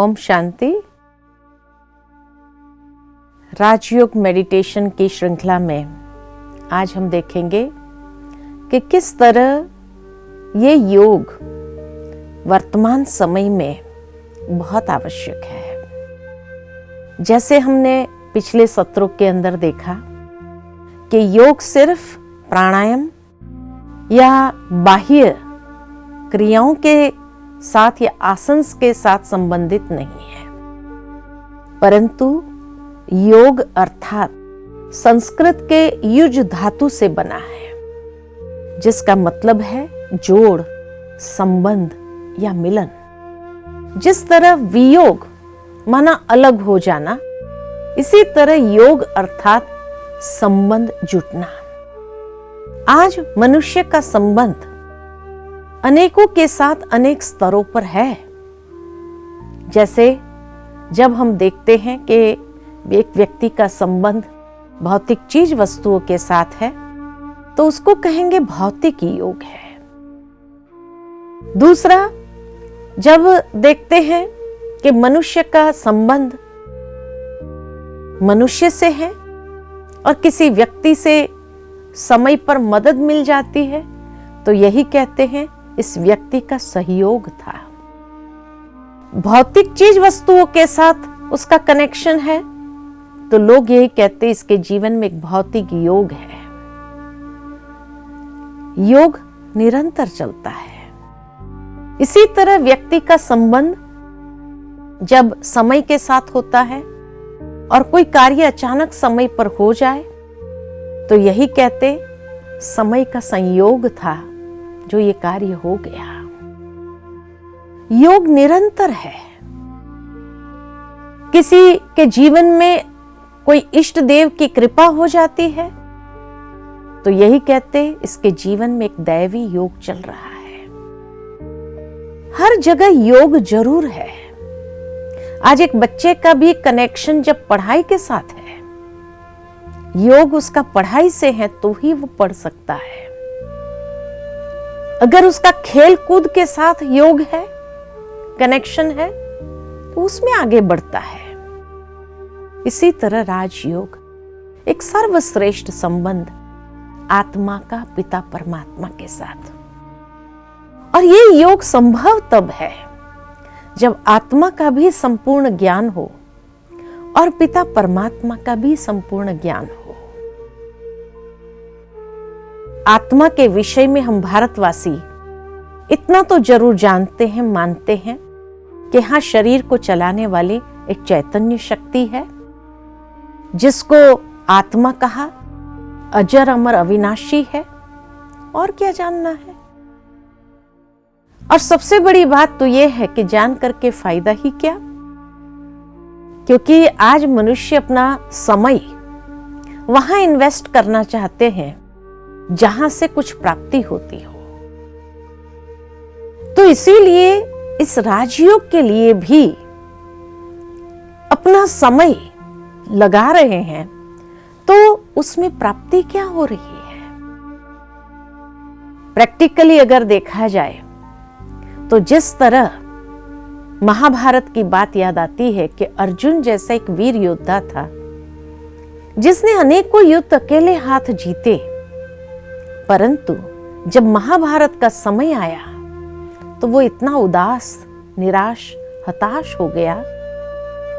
ओम शांति। राजयोग meditation की श्रृंखला में आज हम देखेंगे कि किस तरह ये योग वर्तमान समय में बहुत आवश्यक है। जैसे हमने पिछले सत्रों के अंदर देखा कि योग सिर्फ प्राणायाम या बाह्य क्रियाओं के साथ या आसन के साथ संबंधित नहीं है, परंतु योग अर्थात संस्कृत के युज धातु से बना है, जिसका मतलब है जोड़, संबंध या मिलन। जिस तरह वियोग माना अलग हो जाना, इसी तरह योग अर्थात संबंध जुटना। आज मनुष्य का संबंध अनेकों के साथ अनेक स्तरों पर है। जैसे जब हम देखते हैं कि एक व्यक्ति का संबंध भौतिक चीज वस्तुओं के साथ है, तो उसको कहेंगे भौतिक योग है। दूसरा, जब देखते हैं कि मनुष्य का संबंध मनुष्य से है और किसी व्यक्ति से समय पर मदद मिल जाती है, तो यही कहते हैं इस व्यक्ति का सहयोग था। भौतिक चीज वस्तुओं के साथ उसका कनेक्शन है, तो लोग यही कहते हैं इसके जीवन में एक भौतिक योग है। योग निरंतर चलता है। इसी तरह व्यक्ति का संबंध जब समय के साथ होता है और कोई कार्य अचानक समय पर हो जाए, तो यही कहते समय का संयोग था जो ये कार्य हो गया। योग निरंतर है। किसी के जीवन में कोई इष्ट देव की कृपा हो जाती है, तो यही कहते इसके जीवन में एक दैवी योग चल रहा है। हर जगह योग जरूर है। आज एक बच्चे का भी कनेक्शन जब पढ़ाई के साथ है, योग उसका पढ़ाई से है, तो ही वो पढ़ सकता है। अगर उसका खेल कूद के साथ योग है, कनेक्शन है, तो उसमें आगे बढ़ता है। इसी तरह राजयोग एक सर्वश्रेष्ठ संबंध आत्मा का पिता परमात्मा के साथ। और ये योग संभव तब है जब आत्मा का भी संपूर्ण ज्ञान हो और पिता परमात्मा का भी संपूर्ण ज्ञान हो। आत्मा के विषय में हम भारतवासी इतना तो जरूर जानते हैं, मानते हैं कि हाँ, शरीर को चलाने वाली एक चैतन्य शक्ति है, जिसको आत्मा कहा, अजर अमर अविनाशी है। और क्या जानना है? और सबसे बड़ी बात तो यह है कि जान करके फायदा ही क्या, क्योंकि आज मनुष्य अपना समय वहां इन्वेस्ट करना चाहते हैं जहां से कुछ प्राप्ति होती हो। तो इसीलिए इस राजयोग के लिए भी अपना समय लगा रहे हैं, तो उसमें प्राप्ति क्या हो रही है? प्रैक्टिकली अगर देखा जाए तो जिस तरह महाभारत की बात याद आती है कि अर्जुन जैसा एक वीर योद्धा था, जिसने अनेकों युद्ध अकेले हाथ जीते, परंतु जब महाभारत का समय आया तो वो इतना उदास, निराश, हताश हो गया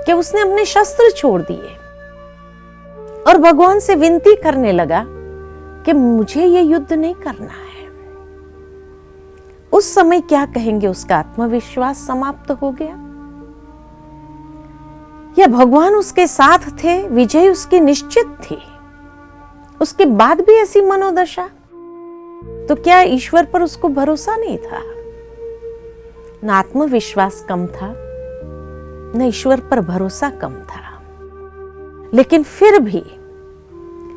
कि उसने अपने शस्त्र छोड़ दिए और भगवान से विनती करने लगा कि मुझे ये युद्ध नहीं करना है। उस समय क्या कहेंगे, उसका आत्मविश्वास समाप्त हो गया, या भगवान उसके साथ थे, विजय उसकी निश्चित थी, उसके बाद भी ऐसी मनोदशा? तो क्या ईश्वर पर उसको भरोसा नहीं था? न आत्मविश्वास कम था, न ईश्वर पर भरोसा कम था। लेकिन फिर भी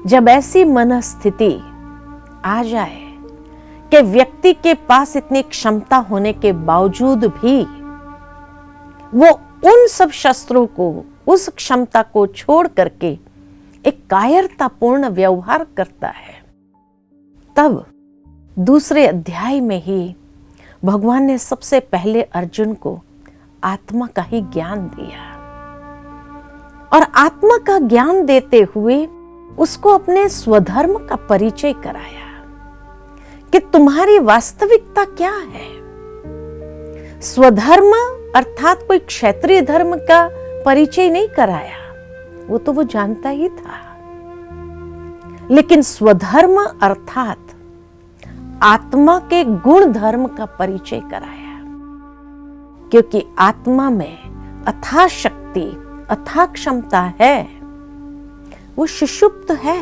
जब ऐसी मनस्थिति आ जाए कि व्यक्ति के पास इतनी क्षमता होने के बावजूद भी वो उन सब शस्त्रों को, उस क्षमता को छोड़ करके एक कायरतापूर्ण व्यवहार करता है, तब दूसरे अध्याय में ही भगवान ने सबसे पहले अर्जुन को आत्मा का ही ज्ञान दिया और आत्मा का ज्ञान देते हुए उसको अपने स्वधर्म का परिचय कराया कि तुम्हारी वास्तविकता क्या है। स्वधर्म अर्थात कोई क्षत्रिय धर्म का परिचय नहीं कराया, वो तो वो जानता ही था, लेकिन स्वधर्म अर्थात आत्मा के गुण धर्म का परिचय कराया, क्योंकि आत्मा में अथाह शक्ति अथाह क्षमता है, वो सुषुप्त है,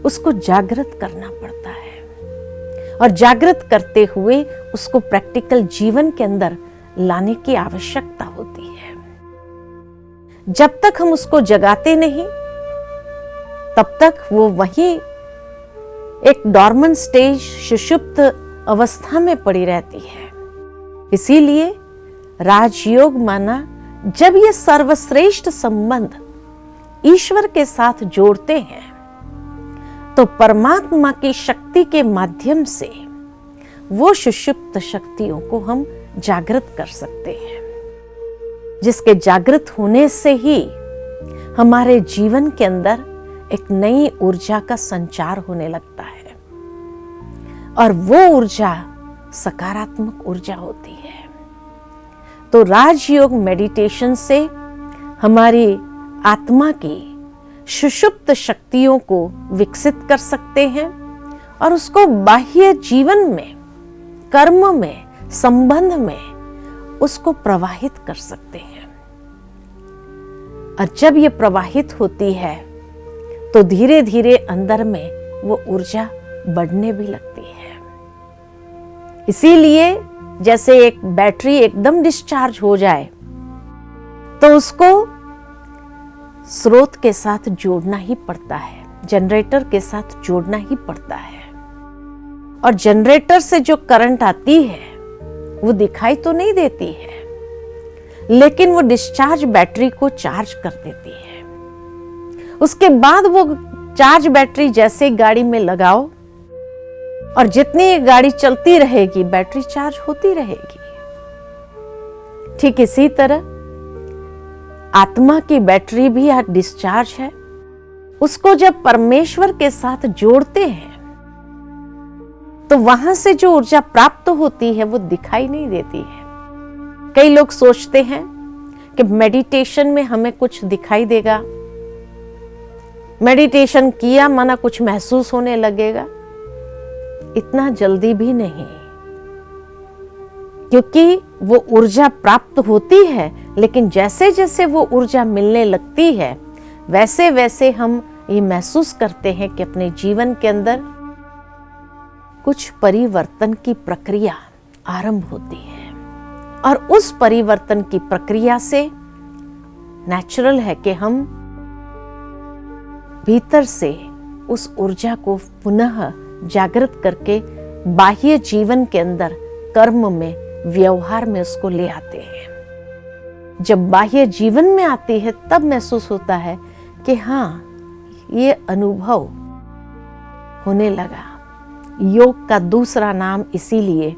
उसको जागृत करना पड़ता है और जागृत करते हुए उसको प्रैक्टिकल जीवन के अंदर लाने की आवश्यकता होती है। जब तक हम उसको जगाते नहीं तब तक वो वही एक डॉर्मेंट स्टेज सुषुप्त अवस्था में पड़ी रहती है। इसीलिए राजयोग माना जब ये सर्वश्रेष्ठ संबंध ईश्वर के साथ जोड़ते हैं तो परमात्मा की शक्ति के माध्यम से वो सुषुप्त शक्तियों को हम जागृत कर सकते हैं, जिसके जागृत होने से ही हमारे जीवन के अंदर एक नई ऊर्जा का संचार होने लगता है और वो ऊर्जा सकारात्मक ऊर्जा होती है। तो राजयोग मेडिटेशन से हमारी आत्मा की सुषुप्त शक्तियों को विकसित कर सकते हैं और उसको बाह्य जीवन में, कर्म में, संबंध में उसको प्रवाहित कर सकते हैं। और जब ये प्रवाहित होती है तो धीरे धीरे अंदर में वो ऊर्जा बढ़ने भी लगती है। इसीलिए जैसे एक बैटरी एकदम डिस्चार्ज हो जाए तो उसको स्रोत के साथ जोड़ना ही पड़ता है, जनरेटर के साथ जोड़ना ही पड़ता है। और जनरेटर से जो करंट आती है वो दिखाई तो नहीं देती है, लेकिन वो डिस्चार्ज बैटरी को चार्ज कर देती है। उसके बाद वो चार्ज बैटरी जैसे गाड़ी में लगाओ और जितनी गाड़ी चलती रहेगी बैटरी चार्ज होती रहेगी। ठीक इसी तरह आत्मा की बैटरी भी आज डिस्चार्ज है, उसको जब परमेश्वर के साथ जोड़ते हैं तो वहां से जो ऊर्जा प्राप्त होती है वो दिखाई नहीं देती है। कई लोग सोचते हैं कि मेडिटेशन में हमें कुछ दिखाई देगा, मेडिटेशन किया माना कुछ महसूस होने लगेगा। इतना जल्दी भी नहीं, क्योंकि वो ऊर्जा प्राप्त होती है, लेकिन जैसे जैसे वो ऊर्जा मिलने लगती है वैसे वैसे हम ये महसूस करते हैं कि अपने जीवन के अंदर कुछ परिवर्तन की प्रक्रिया आरंभ होती है और उस परिवर्तन की प्रक्रिया से नेचुरल है कि हम भीतर से उस ऊर्जा को पुनः जागृत करके बाह्य जीवन के अंदर, कर्म में, व्यवहार में उसको ले आते हैं। जब बाह्य जीवन में आती है तब महसूस होता है कि हाँ, ये अनुभव होने लगा। योग का दूसरा नाम इसीलिए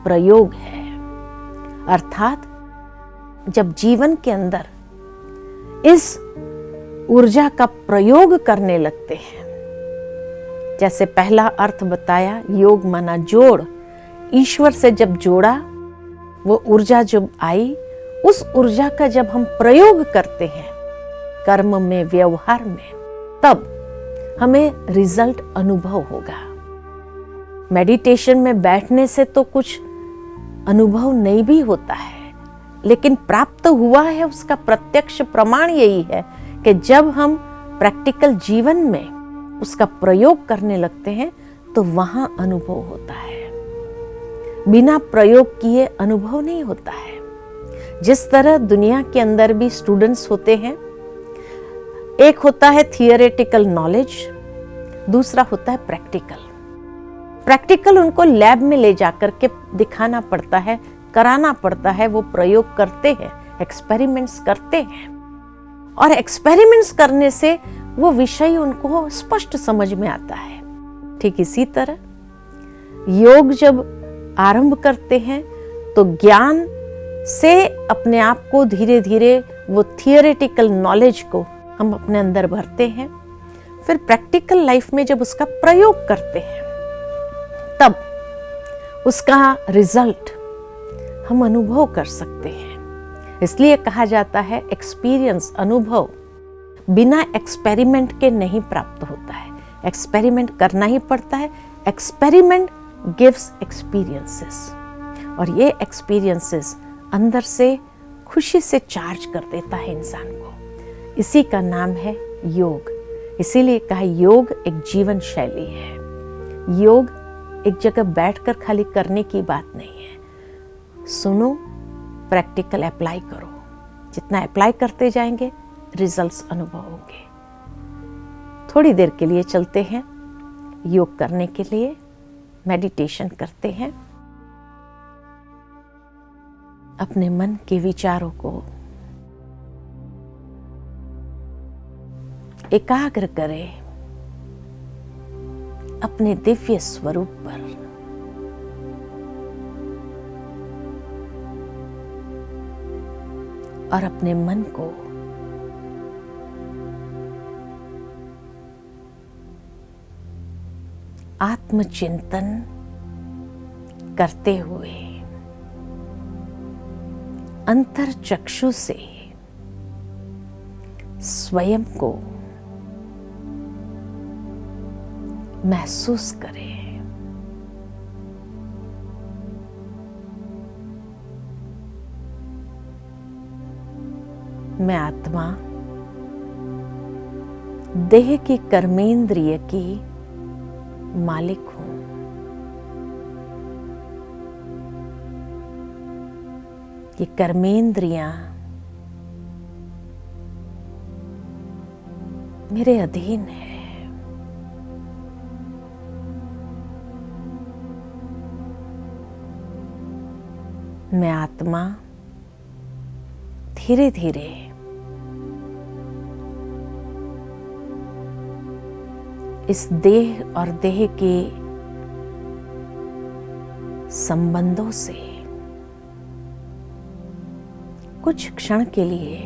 प्रयोग है, अर्थात जब जीवन के अंदर इस ऊर्जा का प्रयोग करने लगते हैं। जैसे पहला अर्थ बताया, योग माना जोड़, ईश्वर से जब जोड़ा, वो ऊर्जा जब आई, उस ऊर्जा का जब हम प्रयोग करते हैं कर्म में, व्यवहार में, तब हमें रिजल्ट अनुभव होगा। मेडिटेशन में बैठने से तो कुछ अनुभव नहीं भी होता है, लेकिन प्राप्त हुआ है उसका प्रत्यक्ष प्रमाण यही है कि जब हम प्रैक्टिकल जीवन में उसका प्रयोग करने लगते हैं तो वहां अनुभव होता है। बिना प्रयोग किए अनुभव नहीं होता है। जिस तरह दुनिया के अंदर भी स्टूडेंट्स होते हैं, एक होता है थियोरेटिकल नॉलेज, दूसरा होता है प्रैक्टिकल। प्रैक्टिकल उनको लैब में ले जाकर के दिखाना पड़ता है, कराना पड़ता है, वो प्रयोग करते हैं, एक्सपेरिमेंट्स करते हैं और एक्सपेरिमेंट्स करने से वो विषय उनको स्पष्ट समझ में आता है। ठीक इसी तरह योग जब आरंभ करते हैं तो ज्ञान से अपने आप को धीरे धीरे वो थियोरेटिकल नॉलेज को हम अपने अंदर भरते हैं, फिर प्रैक्टिकल लाइफ में जब उसका प्रयोग करते हैं तब उसका रिजल्ट हम अनुभव कर सकते हैं। इसलिए कहा जाता है एक्सपीरियंस, अनुभव बिना एक्सपेरिमेंट के नहीं प्राप्त होता है, एक्सपेरिमेंट करना ही पड़ता है। एक्सपेरिमेंट गिव्स एक्सपीरियंसेस, और ये एक्सपीरियंसेस अंदर से खुशी से चार्ज कर देता है इंसान को। इसी का नाम है योग। इसीलिए कहा योग एक जीवन शैली है। योग एक जगह बैठकर खाली करने की बात नहीं है। सुनो, प्रैक्टिकल अप्लाई करो। जितना अप्लाई करते जाएंगे रिजल्ट्स अनुभव होंगे। थोड़ी देर के लिए चलते हैं योग करने के लिए, मेडिटेशन करते हैं। अपने मन के विचारों को एकाग्र करें अपने दिव्य स्वरूप पर। और अपने मन को आत्मचिंतन करते हुए अंतर चक्षु से स्वयं को महसूस करें। मैं आत्मा देह की कर्मेंद्रिय की मालिक हूं। ये कर्मेंद्रियां मेरे अधीन है। मैं आत्मा धीरे धीरे इस देह और देह के संबंधों से कुछ क्षण के लिए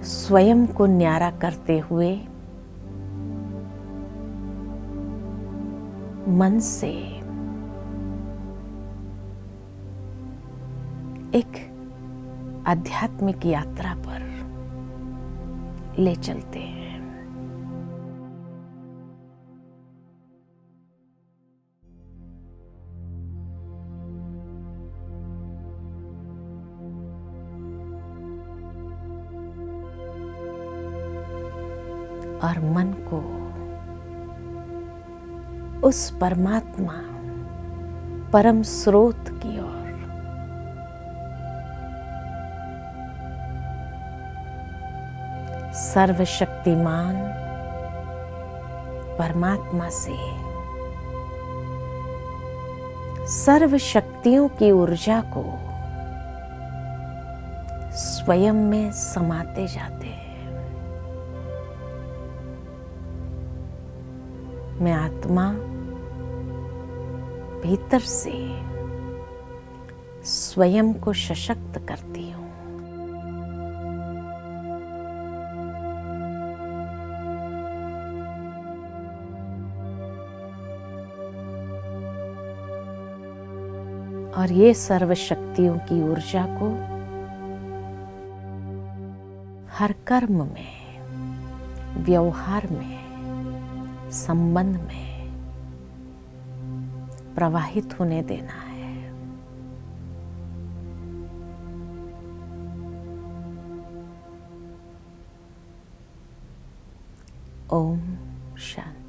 स्वयं को न्यारा करते हुए मन से एक आध्यात्मिक यात्रा पर ले चलते हैं। और मन को उस परमात्मा परम स्रोत की ओर सर्वशक्तिमान परमात्मा से सर्व शक्तियों की ऊर्जा को स्वयं में समाते जाते हैं। मैं आत्मा भीतर से स्वयं को सशक्त करती हूं। और ये सर्व शक्तियों की ऊर्जा को हर कर्म में, व्यवहार में, संबंध में प्रवाहित होने देना है। ओम शांति।